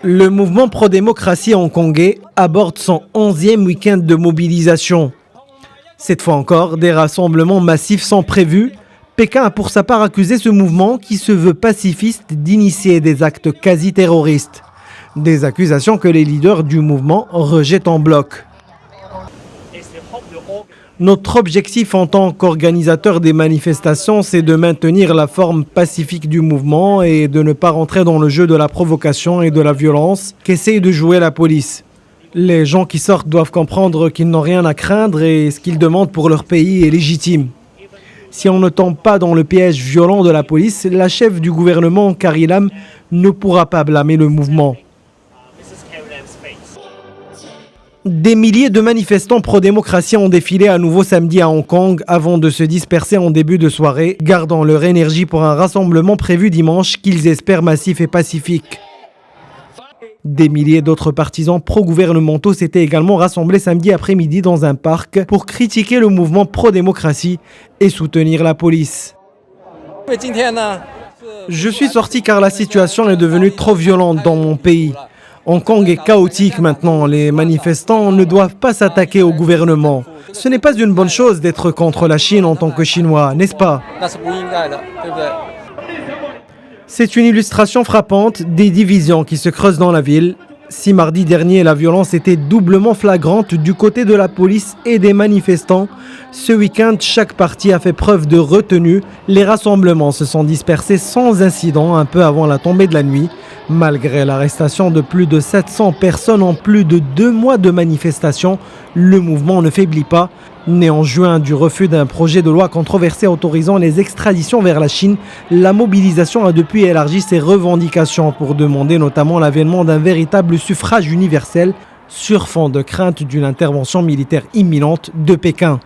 Le mouvement pro-démocratie hongkongais aborde son 11e week-end de mobilisation. Cette fois encore, des rassemblements massifs sont prévus. Pékin a pour sa part accusé ce mouvement, qui se veut pacifiste, d'initier des actes quasi-terroristes. Des accusations que les leaders du mouvement rejettent en bloc. Notre objectif en tant qu'organisateur des manifestations, c'est de maintenir la forme pacifique du mouvement et de ne pas rentrer dans le jeu de la provocation et de la violence qu'essaye de jouer la police. Les gens qui sortent doivent comprendre qu'ils n'ont rien à craindre et ce qu'ils demandent pour leur pays est légitime. Si on ne tombe pas dans le piège violent de la police, la chef du gouvernement, Carrie Lam, ne pourra pas blâmer le mouvement. Des milliers de manifestants pro-démocratie ont défilé à nouveau samedi à Hong Kong avant de se disperser en début de soirée, gardant leur énergie pour un rassemblement prévu dimanche qu'ils espèrent massif et pacifique. Des milliers d'autres partisans pro-gouvernementaux s'étaient également rassemblés samedi après-midi dans un parc pour critiquer le mouvement pro-démocratie et soutenir la police. Je suis sorti car la situation est devenue trop violente dans mon pays. Hong Kong est chaotique maintenant. Les manifestants ne doivent pas s'attaquer au gouvernement. Ce n'est pas une bonne chose d'être contre la Chine en tant que Chinois, n'est-ce pas? C'est une illustration frappante des divisions qui se creusent dans la ville. Si mardi dernier, la violence était doublement flagrante du côté de la police et des manifestants, ce week-end, chaque parti a fait preuve de retenue. Les rassemblements se sont dispersés sans incident un peu avant la tombée de la nuit. Malgré l'arrestation de plus de 700 personnes en plus de 2 mois de manifestation, le mouvement ne faiblit pas. Né en juin du refus d'un projet de loi controversé autorisant les extraditions vers la Chine, la mobilisation a depuis élargi ses revendications pour demander notamment l'avènement d'un véritable suffrage universel sur fond de crainte d'une intervention militaire imminente de Pékin.